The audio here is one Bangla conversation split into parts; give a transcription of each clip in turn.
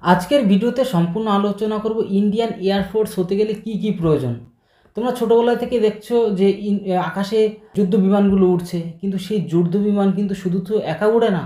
আজকের ভিডিওতে সম্পূর্ণ আলোচনা করব ইন্ডিয়ান এয়ারফোর্স হতে গেলে কি কি প্রয়োজন। তোমরা ছোটোবেলা থেকে দেখছো যে আকাশে যুদ্ধ বিমানগুলো উঠছে, কিন্তু সেই যুদ্ধ বিমান কিন্তু শুধু তো একা উড়ে না,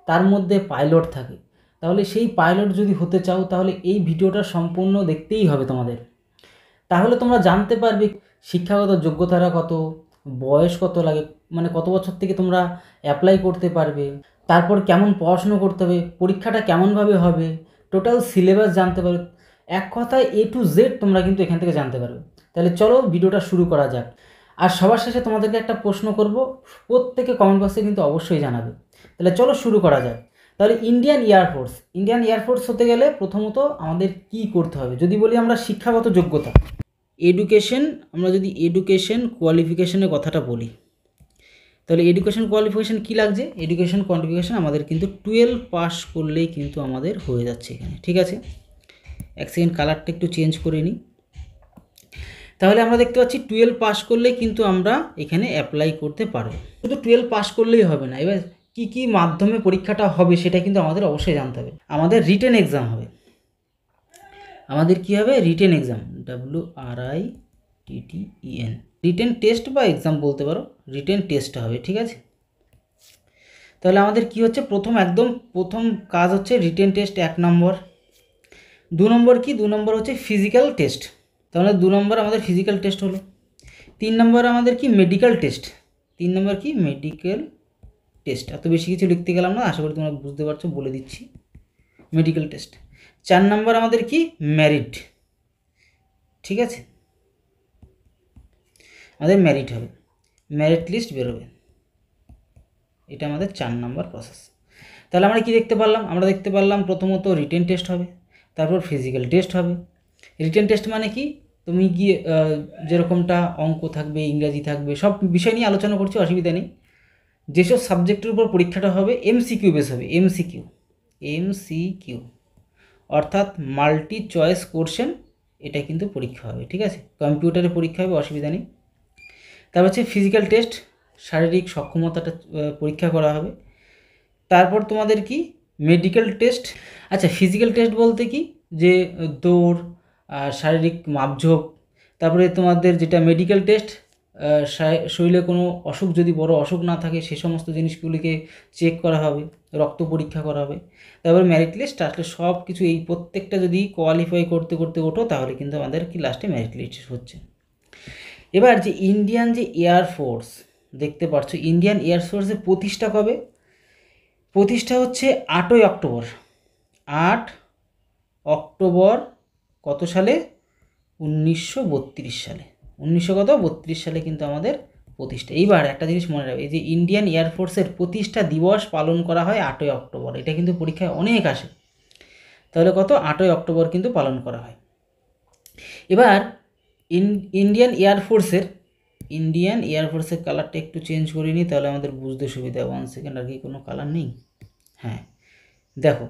তার মধ্যে পাইলট থাকে। তাহলে সেই পাইলট যদি হতে চাও তাহলে এই ভিডিওটা সম্পূর্ণ দেখতেই হবে তোমাদের। তাহলে তোমরা জানতে পারবে শিক্ষাগত যোগ্যতাটা কত, বয়স কত লাগে, মানে কত বছর থেকে তোমরা অ্যাপ্লাই করতে পারবে, তারপর কেমন পড়াশুনো করতে হবে, পরীক্ষাটা কেমনভাবে হবে, টোটাল সিলেবাস জানতে পারবে। এক কথায় A to Z তোমরা কিন্তু এখান থেকে জানতে পারবে। তাহলে চলো ভিডিওটা শুরু করা যাক। আর সবার শেষে তোমাদেরকে একটা প্রশ্ন করব, প্রত্যেকে কমেন্ট বক্সে কিন্তু অবশ্যই জানাবে। তাহলে চলো শুরু করা যাক। তাহলে ইন্ডিয়ান এয়ারফোর্স হতে গেলে প্রথমত আমাদের কি করতে হবে, যদি বলি আমরা শিক্ষাগত যোগ্যতা, এডুকেশন, আমরা যদি এডুকেশন কোয়ালিফিকেশনের কথাটা বলি, তাহলে এডুকেশন কোয়ালিফিকেশান কী লাগছে? এডুকেশন কোয়ালিফিকেশান আমাদের কিন্তু 12 পাস করলেই কিন্তু আমাদের হয়ে যাচ্ছে এখানে, ঠিক আছে। এক সেকেন্ড কালারটা একটু চেঞ্জ করে নিই। তাহলে আমরা দেখতে পাচ্ছি 12 পাস করলেই কিন্তু আমরা এখানে অ্যাপ্লাই করতে পারবো। শুধু 12 পাস করলেই হবে না, এবার কি কি মাধ্যমে পরীক্ষাটা হবে সেটা কিন্তু আমাদের অবশ্যই জানতে হবে। আমাদের রিটেন এক্সাম হবে, আমাদের কি হবে? Written exam, WRITTEN, written test বা এক্সাম বলতে পারো, রিটেন টেস্ট হবে, ঠিক আছে। তাহলে আমাদের কি হচ্ছে, প্রথম কাজ হচ্ছে রিটেন টেস্ট 1 নম্বর। 2 নম্বর কি? 2 নম্বর হচ্ছে ফিজিক্যাল টেস্ট, তাহলে 2 নম্বর আমাদের ফিজিক্যাল টেস্ট হলো। 3 নম্বর আমাদের কি? Medical test. 3 নম্বর কি? Medical test. এত বেশি কিছু লিখতে গেলাম না, আশা করি তোমরা বুঝতে পারছো, বলে দিচ্ছি, মেডিকেল টেস্ট। 4 নম্বর আমাদের কি? মেরিট, ঠিক আছে, আমাদের মেরিট হবে, মেরিট লিস্ট বেরোবে, এটা আমাদের 4 নম্বর প্রসেস। তাহলে আমরা কি দেখতে পারলাম? আমরা দেখতে পারলাম প্রথমত রিটেন টেস্ট হবে, তারপর ফিজিক্যাল টেস্ট হবে। রিটেন টেস্ট মানে কি? তুমি গিয়ে যেরকমটা অঙ্ক থাকবে, ইংরাজি থাকবে, সব বিষয় নিয়ে আলোচনা করছি, অসুবিধা নেই। যেসব সাবজেক্টের উপর পরীক্ষাটা হবে MCQ বেস হবে, MCQ অর্থাৎ মাল্টি চয়েস কোশ্চেন, এটা কিন্তু পরীক্ষা হবে, ঠিক আছে। কম্পিউটারে পরীক্ষা হবে, অসুবিধা নেই। তারপর হচ্ছে ফিজিক্যাল টেস্ট, শারীরিক সক্ষমতাটা পরীক্ষা করা হবে। তারপর তোমাদের কি? Medical test. আচ্ছা, ফিজিক্যাল টেস্ট বলতে কি? যে দৌড়, শারীরিক মাপঝোপ। তারপরে তোমাদের যেটা মেডিকেল টেস্ট, শরীরে কোনো অসুখ, যদি বড় অসুখ না থাকে সে সমস্ত জিনিসগুলিকে চেক করা হবে, রক্ত পরীক্ষা করা হবে। তারপরে মেরিট লিস্ট, আসলে সব কিছু এই প্রত্যেকটা যদি কোয়ালিফাই করতে করতে ওঠো তাহলে কিন্তু আমাদের কি লাস্টে মেরিট লিস্ট হচ্ছে। এবার যে ইন্ডিয়ান যে এয়ারফোর্স দেখতে পাচ্ছ, ইন্ডিয়ান এয়ারফোর্সের প্রতিষ্ঠা কবে? প্রতিষ্ঠা হচ্ছে 8ই অক্টোবর। 8 অক্টোবর কত সালে? 1932 সালে। 1932 সালে কিন্তু আমাদের প্রতিষ্ঠা। এইবার একটা জিনিস মনে রাখবে, এই যে ইন্ডিয়ান এয়ারফোর্সের প্রতিষ্ঠা দিবস পালন করা হয় 8ই অক্টোবর, এটা কিন্তু পরীক্ষায় অনেক আসে। তাহলে কত? 8ই অক্টোবর কিন্তু পালন করা হয়। এবার ইন্ডিয়ান এয়ারফোর্সের কালারটা একটু চেঞ্জ করে নিই, তাহলে আমাদের বুঝতে সুবিধা। 1 সেকেন্ড, আর কি কোনো কালার নেই? হ্যাঁ, দেখো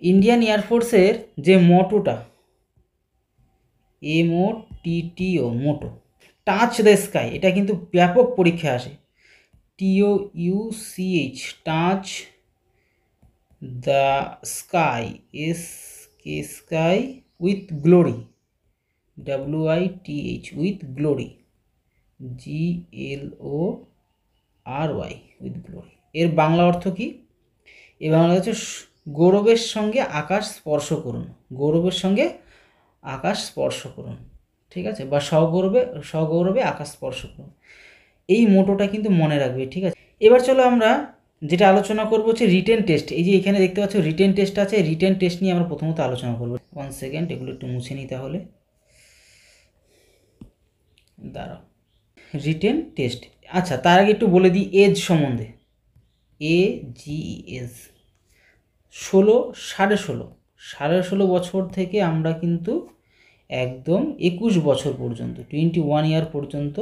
ইন্ডিয়ান এয়ারফোর্সের যে মোটোটা, MOTTO, motto, touch the sky, এটা কিন্তু ব্যাপক পরীক্ষা আসে। TOUCH, touch the sky, sky with glory, WITH, with glory, GLORY, with glory. এর বাংলা অর্থ কি? এর বাংলা হচ্ছে গৌরবের সঙ্গে আকাশ স্পর্শ করুন, গৌরবের সঙ্গে আকাশ স্পর্শ করুন, ঠিক আছে, বা সগৌরবে আকাশ স্পর্শ করুন। এই মোটোটা কিন্তু মনে রাখবে, ঠিক আছে। এবার চলো আমরা যেটা আলোচনা করবো হচ্ছে রিটেন টেস্ট। এই যে এখানে দেখতে পাচ্ছ রিটেন টেস্ট আছে, রিটেন টেস্ট নিয়ে আমরা প্রথমত আলোচনা করবো। 1 সেকেন্ড, এগুলো একটু মুছে নিই তাহলে, দাঁড়াও। রিটেন টেস্ট, আচ্ছা তার আগে একটু বলে দিই এজ সম্বন্ধে। AGES 16.5 বছর থেকে আমরা কিন্তু একদম 21 বছর পর্যন্ত, 21 ইয়ার পর্যন্ত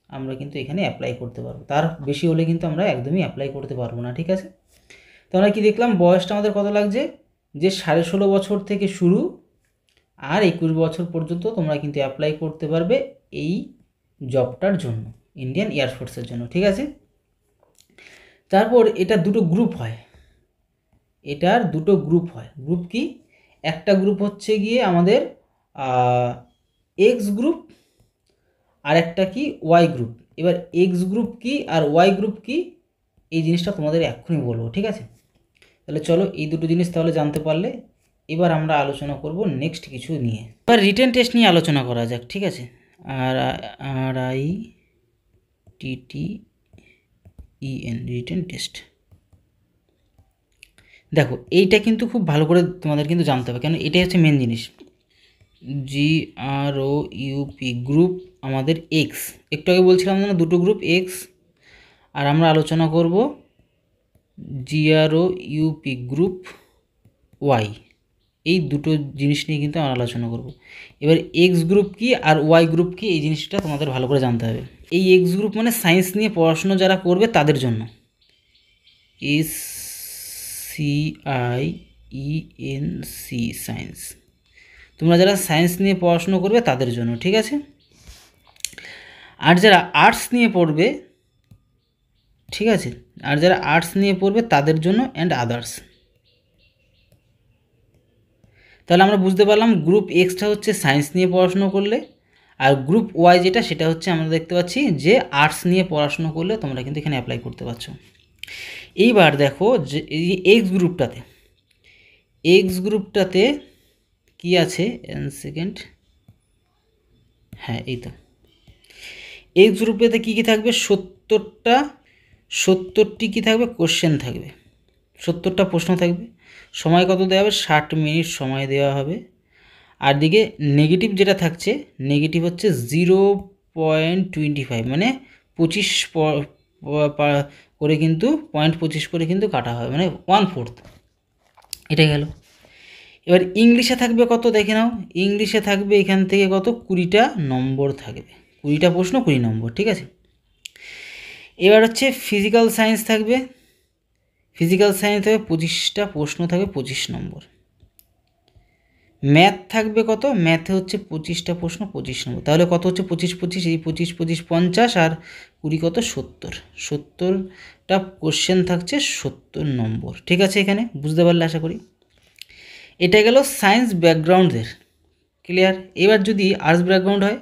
আমরা কিন্তু এখানে অ্যাপ্লাই করতে পারবো। তার বেশি হলে কিন্তু আমরা একদমই অ্যাপ্লাই করতে পারবো না, ঠিক আছে। তো আমরা কি দেখলাম, বয়সটা আমাদের কত লাগছে? যে 16.5 বছর থেকে শুরু আর 21 বছর পর্যন্ত তোমরা কিন্তু অ্যাপ্লাই করতে পারবে এই জবটার জন্য, ইন্ডিয়ান এয়ারফোর্সের জন্য, ঠিক আছে। তারপর এটা দুটো গ্রুপ হয়, এটার দুটো গ্রুপ হয়। গ্রুপ কি? একটা গ্রুপ হচ্ছে গিয়ে আমাদের এক্স গ্রুপ, আর একটা কি ওয়াই গ্রুপ। এবার এক্স গ্রুপ কি আর ওয়াই গ্রুপ কি, এই জিনিসটা তোমাদের এক্ষুনি বলবো, ঠিক আছে? তাহলে চলো এই দুটো জিনিস তাহলে জানতে পারলে এবার আমরা আলোচনা করব নেক্সট কিছু নিয়ে। এবার রিটেন টেস্ট নিয়ে আলোচনা করা যাক, ঠিক আছে? RITTEN written test. দেখো এইটা কিন্তু খুব ভালো করে তোমাদের কিন্তু জানতে হবে, কেন এটাই হচ্ছে মেন জিনিস। GROUP গ্রুপ আমাদের এক্স, একটু আগে বলছিলাম না দুটো গ্রুপ এক্স, আর আমরা আলোচনা করব GROUP গ্রুপ ওয়াই, এই দুটো জিনিস নিয়ে কিন্তু আমরা আলোচনা করব। এবার এক্স গ্রুপ কি আর ওয়াই গ্রুপ কি, এই জিনিসটা তোমাদের ভালো করে জানতে হবে। এই এক্স গ্রুপ মানে সায়েন্স নিয়ে পড়াশোনা যারা করবে তাদের জন্য, SCIENC সায়েন্স, তোমরা যারা সায়েন্স নিয়ে পড়াশুনো করবে তাদের জন্য, ঠিক আছে? আর যারা আর্টস নিয়ে পড়বে, ঠিক আছে, আর যারা আর্টস নিয়ে পড়বে তাদের জন্য অ্যান্ড আদার্স। তাহলে আমরা বুঝতে পারলাম গ্রুপ এক্সটা হচ্ছে সায়েন্স নিয়ে পড়াশুনো করলে, আর গ্রুপ ওয়াই যেটা সেটা হচ্ছে আমরা দেখতে পাচ্ছি যে আর্টস নিয়ে পড়াশুনো করলে তোমরা কিন্তু এখানে অ্যাপ্লাই করতে পারছো। এইবার দেখো যে এই এক্স গ্রুপটাতে কি আছে, সেকেন্ড, হ্যাঁ এই তো এক্স গ্রুপেতে কী কী থাকবে, 70টি কী থাকবে, কোশ্চেন থাকবে, 70টা প্রশ্ন থাকবে। সময় কত দেওয়া হবে, 60 মিনিট সময় দেওয়া হবে। আর দিকে নেগেটিভ যেটা থাকছে, নেগেটিভ হচ্ছে 0.25, মানে 25 করে কিন্তু 0.25 করে কিন্তু কাটা হবে, মানে 1/4, এটা গেল। এবার ইংলিশে থাকবে কত দেখে নাও, ইংলিশে থাকবে এখান থেকে কত, 20টা নম্বর থাকবে, 20টা প্রশ্ন 20 নম্বর, ঠিক আছে? এবার হচ্ছে ফিজিক্যাল সায়েন্স থাকবে, ফিজিক্যাল সায়েন্স থাকবে 25টা প্রশ্ন থাকবে, 25 নম্বর। ম্যাথ থাকবে কত, ম্যাথে হচ্ছে 25টা প্রশ্ন 25 নম্বর, তাহলে কত হচ্ছে 25 এই 25 50, আর 20 কত 70টা কোশ্চেন থাকছে 70 নম্বর, ঠিক আছে? এখানে বুঝতে পারলে আশা করি। এটা গেল সায়েন্স ব্যাকগ্রাউন্ডের, ক্লিয়ার? এবার যদি আর্টস ব্যাকগ্রাউন্ড হয়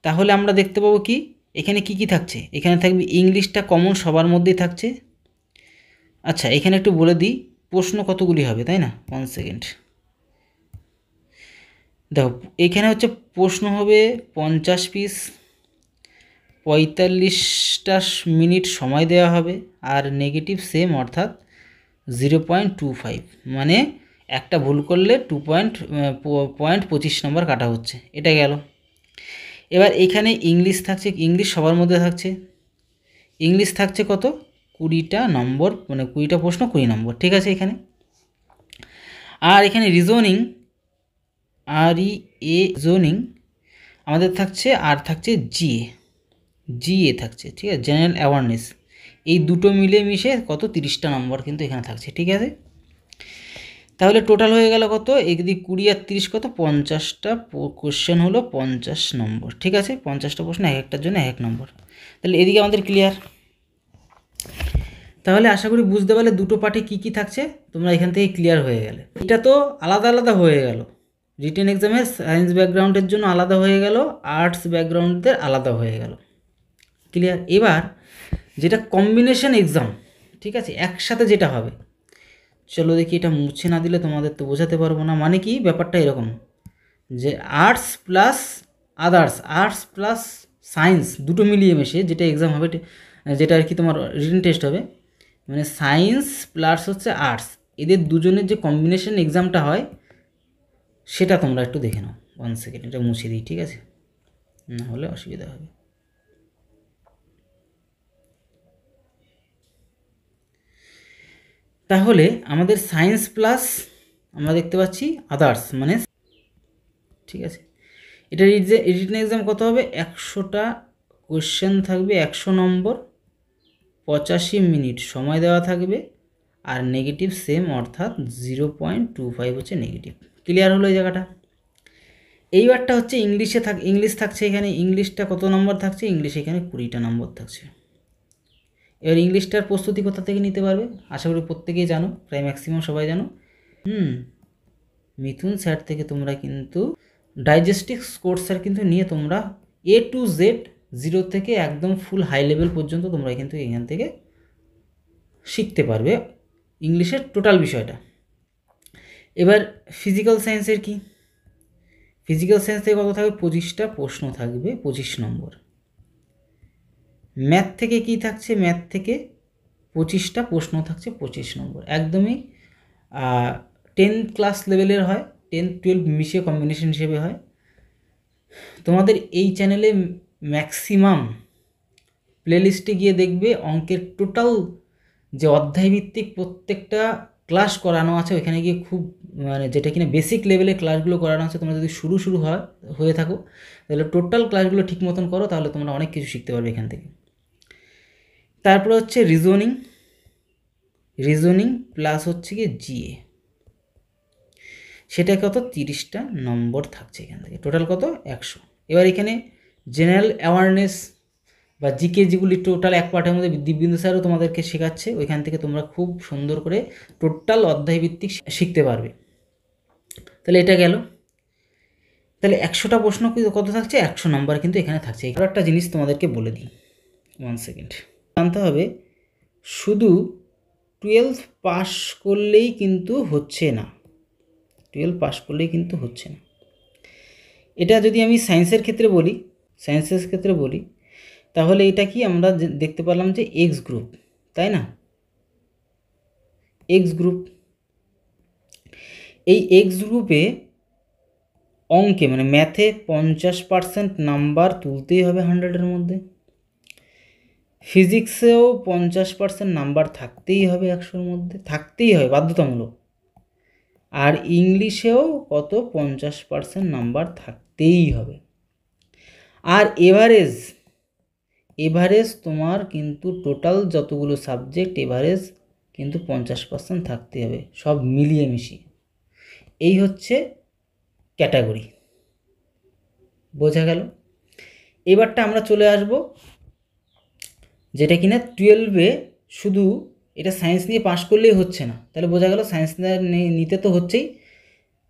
তাহলে আমরা দেখতে পাবো কি এখানে কি থাকছে, এখানে থাকবে ইংলিশটা কমন সবার মধ্যেই থাকছে। আচ্ছা এখানে একটু বলে দিই প্রশ্ন কতগুলি হবে, তাই না? 1 সেকেন্ড, দেখো এখানে হচ্ছে প্রশ্ন হবে 50 পিস, 45টা মিনিট সময় দেওয়া হবে, আর নেগেটিভ সেম অর্থাৎ 0.25, মানে একটা ভুল করলে 2.25 নম্বর কাটা হচ্ছে, এটা গেল। এবার এখানে ইংলিশ থাকছে, ইংলিশ সবার মধ্যে থাকছে, ইংলিশ থাকছে কত, 20টা নম্বর, মানে 20টা প্রশ্ন 20 নম্বর, ঠিক আছে এখানে। আর এখানে রিজনিং, রিজনিং আমাদের থাকছে, আর থাকছে জিএ থাকছে, ঠিক আছে, জেনারেল অ্যাওয়ারনেস, এই দুটো মিলে মিশে কত 30টা নম্বর কিন্তু এখানে থাকছে, ঠিক আছে? তাহলে টোটাল হয়ে গেল কত, একদিক 20 আর 30 কত, 50টা কোশ্চেন হলো 50 নম্বর, ঠিক আছে? 50টা প্রশ্ন এক একটার জন্য 1 নম্বর। তাহলে এদিকে আমাদের ক্লিয়ার। তাহলে আশা করি বুঝতে পারলে দুটো পার্টে কী কী থাকছে, তোমরা এখান থেকে ক্লিয়ার হয়ে গেলে। এটা তো আলাদা আলাদা হয়ে গেল, রিটেন এক্সামে সায়েন্স ব্যাকগ্রাউন্ডের জন্য আলাদা হয়ে গেল, আর্টস ব্যাকগ্রাউন্ডদের আলাদা হয়ে গেল, ক্লিয়ার? এবার যেটা কম্বিনেশন এক্সাম, ঠিক আছে, একসাথে যেটা হবে, চলো দেখি, এটা মুছে না দিলে তোমাদের তো বোঝাতে পারবো না। মানে কি ব্যাপারটা এরকম যে arts plus others, arts plus science দুটো মিলিয়ে মিশে যেটা এক্সাম হবে, যেটা আর কি তোমার রিটেন টেস্ট হবে, মানে সায়েন্স প্লাস হচ্ছে আর্টস, এদের দুজনের যে কম্বিনেশন এক্সামটা হয় সেটা তোমরা একটু দেখে নাও। 1 সেকেন্ড, এটা মুছে দিই, ঠিক আছে, না হলে অসুবিধা হবে। তাহলে আমাদের সায়েন্স প্লাস আমরা দেখতে পাচ্ছি আদার্স, মানে ঠিক আছে, এটা রিটেন এক্সাম কত হবে, 100টা কোশ্চেন থাকবে, 100 নম্বর, 85 মিনিট সময় দেওয়া থাকবে, আর নেগেটিভ সেম অর্থাৎ 0.25 হচ্ছে নেগেটিভ, ক্লিয়ার হলো এই জায়গাটা। এইবারটা হচ্ছে ইংলিশ থাকছে এখানে, ইংলিশটা কত নম্বর থাকছে, ইংলিশ এখানে 20টা নম্বর থাকছে। এবার ইংলিশটার প্রস্তুতি কোথা থেকে নিতে পারবে, আশা করি প্রত্যেকেই জানো, প্রায় ম্যাক্সিমাম সবাই জানো। মিথুন স্যার থেকে তোমরা কিন্তু ডাইজেস্টিক্স কোর্সের কিন্তু নিয়ে তোমরা A to Z 0 থেকে একদম ফুল হাই লেভেল পর্যন্ত তোমরা কিন্তু এখান থেকে শিখতে পারবে ইংলিশের টোটাল বিষয়টা। এবার ফিজিক্যাল সায়েন্সের কি, ফিজিক্যাল সায়েন্স থেকে কত থাকবে, 25টা প্রশ্ন থাকবে, 25 নম্বর। ম্যাথ থেকে কি থাকছে, ম্যাথ থেকে 25টা প্রশ্ন থাকছে, 25 নম্বর। একদমই 10 ক্লাস লেভেলের হয়, 10-12 মিশিয়ে কম্বিনেশন হিসেবে হয়। তোমাদের এই চ্যানেলে ম্যাক্সিমাম প্লেলিস্টে গিয়ে দেখবে অঙ্কের টোটাল যে অধ্যায়ভিত্তিক প্রত্যেকটা ক্লাস করানো আছে, ওইখানে গিয়ে খুব মানে যেটা কিনা বেসিক লেভেলের ক্লাসগুলো করানো আছে, তোমরা যদি শুরু হয়ে থাকো তাহলে টোটাল ক্লাসগুলো ঠিক মতন করো, তাহলে তোমরা অনেক কিছু শিখতে পারবে এখান থেকে। তারপর হচ্ছে রিজনিং প্লাস হচ্ছে কি জিএ, সেটা কত, 30টা নম্বর থাকছে এখান থেকে, টোটাল কত, 100। এবার এখানে জেনারেল অ্যাওয়ারনেস বা জিকে যেগুলি টোটাল এক পাঠের মধ্যে দিব্যেন্দু স্যারও তোমাদেরকে শেখাচ্ছে, ওইখান থেকে তোমরা খুব সুন্দর করে টোটাল অধ্যায়ভিত্তিক শিখতে পারবে। তাহলে এটা গেল। তাহলে 100টা প্রশ্ন কত থাকছে, 100 নম্বর কিন্তু এখানে থাকছে। এবার একটা জিনিস তোমাদেরকে বলে দিই, 1 সেকেন্ড। জানতে হবে শুধু 12 পাস করলেই কিন্তু হচ্ছে না, 12 পাস করলেই কিন্তু হচ্ছে না। এটা যদি আমি সায়েন্সের ক্ষেত্রে বলি, তাহলে এটা কি আমরা দেখতে পেলাম যে এক্স গ্রুপ, তাই না, এক্স গ্রুপ। এই এক্স গ্রুপে অঙ্কে মানে ম্যাথে 50% নাম্বার তুলতেই হবে 100-এর মধ্যে, ফিজিক্সেও 50% নাম্বার থাকতেই হবে 100-এর মধ্যে, থাকতেই হবে বাধ্যতামূলক। আর ইংলিশেও কত, 50% নাম্বার থাকতেই হবে। আর এভারেজ তোমার কিন্তু টোটাল যতগুলো সাবজেক্ট এভারেজ কিন্তু 50% থাকতে হবে, সব মিলিয়ে মিশিয়ে। এই হচ্ছে ক্যাটাগরি, বোঝা গেল। এবারটা আমরা চলে আসব যেটা কিনা 12-এ শুধু এটা সায়েন্স নিয়ে পাশ করলেই হচ্ছে না, তাহলে বোঝা গেল সায়েন্স নিতে তো হচ্ছেই।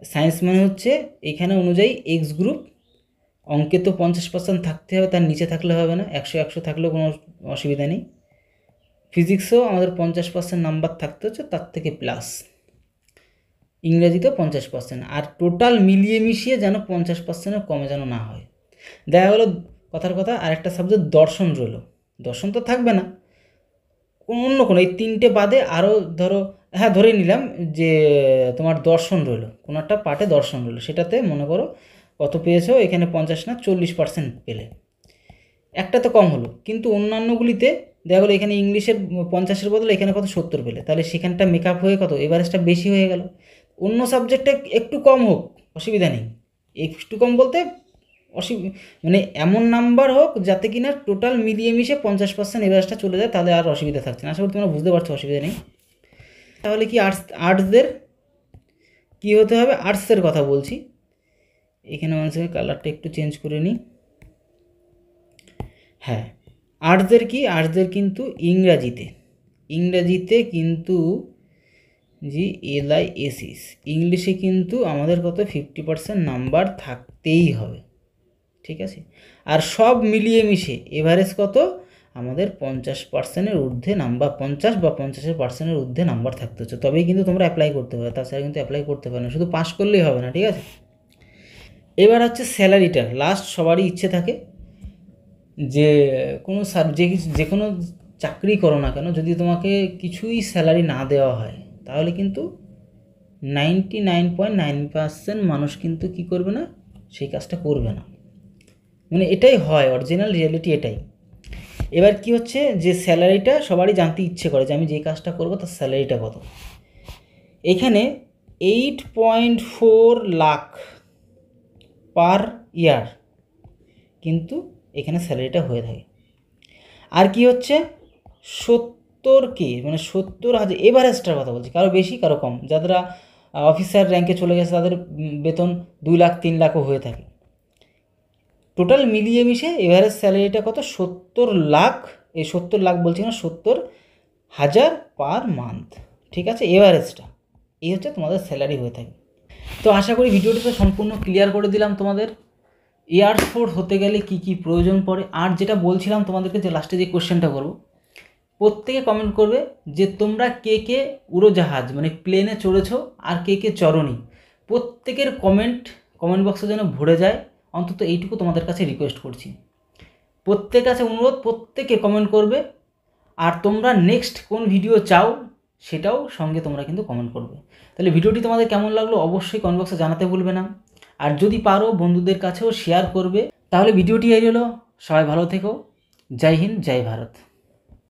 সায়েন্স মানে হচ্ছে এখানে অনুযায়ী এক্স গ্রুপ, অঙ্কে তো 50% থাকতে হবে, তার নিচে থাকলে হবে না, 100 থাকলেও কোনো অসুবিধা নেই। ফিজিক্সেও আমাদের 50% নাম্বার থাকতে হচ্ছে, তার থেকে প্লাস। ইংরেজিতেও 50%, আর টোটাল মিলিয়ে মিশিয়ে যেন 50%-এর কমে যেন না হয়। দেখা গেলো কথার কথা আরেকটা সাবজেক্ট দর্শন রইল, দর্শন তো থাকবে না, অন্য কোনো এই 3টে বাদে আরও ধরো, হ্যাঁ ধরে নিলাম যে তোমার দর্শন রইল, কোনো একটা পার্টে দর্শন রইল, সেটাতে মনে করো কত পেয়েছো, এখানে 50 না 40% পেলে, একটা তো কম হলো। কিন্তু অন্যান্যগুলিতে দেখা গেলো এখানে ইংলিশের 50-এর বদলে এখানে কত 70 পেলে, তাহলে সেখানটা মেকআপ হয়ে কত এভারেজটা বেশি হয়ে গেল। অন্য সাবজেক্টে একটু কম হোক অসুবিধা নেই, একটু কম বলতে মানে এমন নাম্বার হোক যাতে কিনা টোটাল মিলিয়ে মিশে 50% এভারেজটা চলে যায়, তাহলে আর অসুবিধা থাকছে না। আশা করি তোমরা বুঝতে পারছো, অসুবিধা নেই। তাহলে কি আর্টসদের কী হতে হবে, আর্টসের কথা বলছি। এখানে মানুষের কালারটা একটু চেঞ্জ করে নিই। হ্যাঁ, আর্টসদের কি, আর্টসদের কিন্তু ইংরাজিতে কিন্তু LISIS ইংলিশে কিন্তু আমাদের কত 50% নাম্বার থাকতেই হবে, ঠিক আছে। আর সব মিলিয়ে মিশে এভারেজ কত আমাদের 50%-এর ঊর্ধ্বে নাম্বার, 50 বা 50%-এর ঊর্ধ্বে নাম্বার থাকতে হচ্ছে, তবেই কিন্তু তোমরা অ্যাপ্লাই করতে হবে, তাছাড়া কিন্তু অ্যাপ্লাই করতে পারো না, শুধু পাস করলেই হবে না, ঠিক আছে। এবার হচ্ছে স্যালারিটা লাস্ট, সবারই ইচ্ছে থাকে যে কোনো যে কোনো চাকরি করো না কেন, যদি তোমাকে কিছুই স্যালারি না দেওয়া হয় তাহলে কিন্তু 99.9% মানুষ কিন্তু কি করবে না, সেই কাজটা করবে না, মানে এটাই হয়, অরিজিনাল রিয়েলিটি এটাই। এবার কি হচ্ছে যে স্যালারিটা সবারই জানতে ইচ্ছে করে যে আমি যে কাজটা করব তার স্যালারিটা কত। এখানে 8.4 লাখ পার ইয়ার কিন্তু এখানে স্যালারিটা হয়ে থাকে। আর কি হচ্ছে 70K মানে 70,000 এভারেজটার কথা বলছি, কারো বেশি কারো কম, যারা অফিসার র্যাঙ্কে চলে গেছে তাদের বেতন 2 লাখ 3 লাখও হয়ে থাকে। টোটাল মিলিয়ে মিশে এভারেজ স্যালারিটা কত, 70 লাখ এই 70 লাখ বলছি না, 70,000 পার মান্থ, ঠিক আছে, এভারেজটা এই হচ্ছে তোমাদের স্যালারি হয়ে থাকে। তো আশা করি ভিডিওটিতে সম্পূর্ণ ক্লিয়ার করে দিলাম তোমাদের এয়ার ফোর্স হতে গেলে কি কি প্রয়োজন পড়ে। আর যেটা বলছিলাম তোমাদেরকে যে লাস্টে যে কোশ্চেনটা করবো, প্রত্যেকে কমেন্ট করবে যে তোমরা কে কে উড়োজাহাজ মানে প্লেনে চড়েছো আর কে কে চড়নি। প্রত্যেকের কমেন্ট বক্সে যেন ভরে যায়, অন্তত এইটুকু তোমাদের কাছে রিকোয়েস্ট করছি। প্রত্যেকের কাছে অনুরোধ, প্রত্যেকে কমেন্ট করবে। আর তোমরা নেক্সট কোন ভিডিও চাও সেটাও সঙ্গে তোমরা কিন্তু কমেন্ট করবে। তাহলে ভিডিওটি তোমাদের কেমন লাগলো অবশ্যই কমেন্ট বক্সে জানাতে ভুলবে না। আর যদি পারো বন্ধুদের কাছেও শেয়ার করবে। তাহলে ভিডিওটি এই হলো, সবাই ভালো থেকো। জয় হিন্দ, জয় ভারত।